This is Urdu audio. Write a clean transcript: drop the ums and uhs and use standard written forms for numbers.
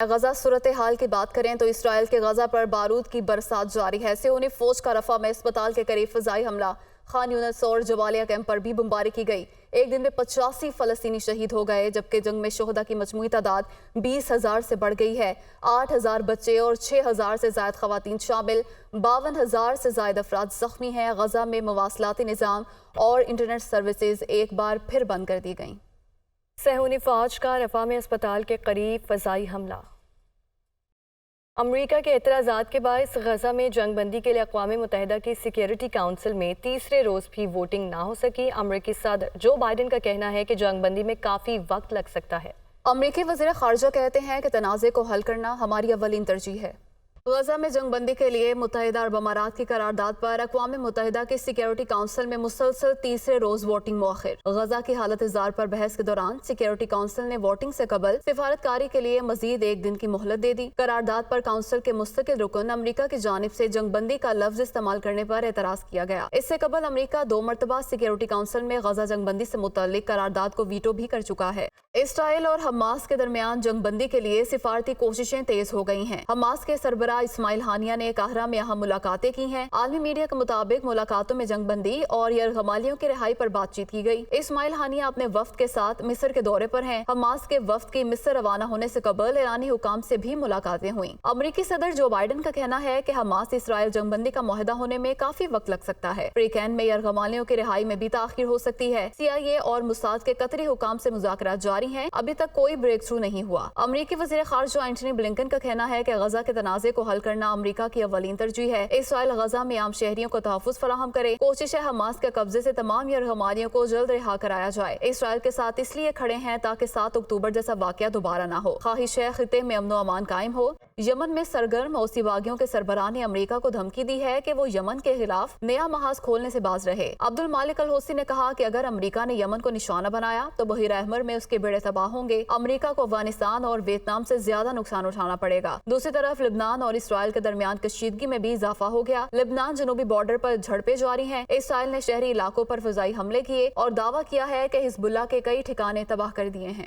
غزہ صورتحال کی بات کریں تو اسرائیل کے غزہ پر بارود کی برسات جاری ہے۔ صہیونی فوج کا رفح میں اسپتال کے قریب فضائی حملہ، خان یونس اور جبالیہ کیمپ پر بھی بمباری کی گئی۔ ایک دن میں 85 فلسطینی شہید ہو گئے، جبکہ جنگ میں شہداء کی مجموعی تعداد 20,000 سے بڑھ گئی ہے۔ 8,000 بچے اور 6,000 سے زائد خواتین شامل 52,000 سے زائد افراد زخمی ہیں۔ غزہ میں مواصلاتی نظام اور انٹرنیٹ سروسز ایک بار پھر بند کر دی گئیں۔ صہیونی فوج کا رفح میں اسپتال کے قریب فضائی حملہ۔ امریکہ کے اعتراضات کے باعث غزہ میں جنگ بندی کے لیے اقوام متحدہ کی سیکیورٹی کونسل میں تیسرے روز بھی ووٹنگ نہ ہو سکی۔ امریکی صدر جو بائیڈن کا کہنا ہے کہ جنگ بندی میں کافی وقت لگ سکتا ہے۔ امریکی وزیر خارجہ کہتے ہیں کہ تنازع کو حل کرنا ہماری اولین ترجیح ہے۔ غزہ میں جنگ بندی کے لیے متحدہ عرب امارات کی قرارداد پر اقوام متحدہ کی سیکیورٹی کونسل میں مسلسل تیسرے روز ووٹنگ مؤخر۔ غزہ کی حالت زار پر بحث کے دوران سیکیورٹی کونسل نے ووٹنگ سے قبل سفارتکاری کے لیے مزید ایک دن کی مہلت دے دی۔ قرارداد پر کونسل کے مستقل رکن امریکہ کی جانب سے جنگ بندی کا لفظ استعمال کرنے پر اعتراض کیا گیا۔ اس سے قبل امریکہ 2 مرتبہ سیکیورٹی کونسل میں غزہ جنگ بندی سے متعلق قرارداد کو ویٹو بھی کر چکا ہے۔ اسرائیل اور حماس کے درمیان جنگ بندی کے لیے سفارتی کوششیں تیز ہو گئی ہیں۔ حماس کے سربراہ اسماعیل ہانیہ نے قاہرہ میں اہم ملاقاتیں کی ہیں۔ عالمی میڈیا کے مطابق ملاقاتوں میں جنگ بندی اور یرغمالیوں کی رہائی پر بات چیت کی گئی۔ اسماعیل ہانیہ اپنے وفد کے ساتھ مصر کے دورے پر ہیں۔ حماس کے وفد کی مصر روانہ ہونے سے قبل ایرانی حکام سے بھی ملاقاتیں ہوئیں۔ امریکی صدر جو بائیڈن کا کہنا ہے کہ حماس اسرائیل جنگ بندی کا معاہدہ ہونے میں کافی وقت لگ سکتا ہے۔ فریقین میں یرغمالیوں کی رہائی میں بھی تاخیر ہو سکتی ہے۔ CIA اور موساد کے قطری حکام سے مذاکرات جاری ہیں، ابھی تک کوئی بریک تھرو نہیں ہوا۔ امریکی وزیر خارجہ اینٹونی بلنکن کا کہنا ہے کہ غزہ کے تنازع کو حل کرنا امریکہ کی اولین ترجیح ہے۔ اسرائیل غزہ میں عام شہریوں کو تحفظ فراہم کرے۔ کوشش ہے حماس کے قبضے سے تمام یرغمالیوں کو جلد رہا کرایا جائے۔ اسرائیل کے ساتھ اس لیے کھڑے ہیں تاکہ 7 اکتوبر جیسا واقعہ دوبارہ نہ ہو۔ خواہش ہے خطے میں امن و امان قائم ہو۔ یمن میں سرگرم حوثی باغیوں کے سربراہ نے امریکہ کو دھمکی دی ہے کہ وہ یمن کے خلاف نیا محاذ کھولنے سے باز رہے۔ عبدالمالک الحوثی نے کہا کہ اگر امریکہ نے یمن کو نشانہ بنایا تو بحیرہ احمر میں اس کے بیڑے تباہ ہوں گے۔ امریکہ کو افغانستان اور ویتنام سے زیادہ نقصان اٹھانا پڑے گا۔ دوسری طرف لبنان اور اسرائیل کے درمیان کشیدگی میں بھی اضافہ ہو گیا۔ لبنان جنوبی بارڈر پر جھڑپیں جاری ہیں۔ اسرائیل نے شہری علاقوں پر فضائی حملے کیے اور دعویٰ کیا ہے کہ حزب اللہ کے کئی ٹھکانے تباہ کر دیے ہیں۔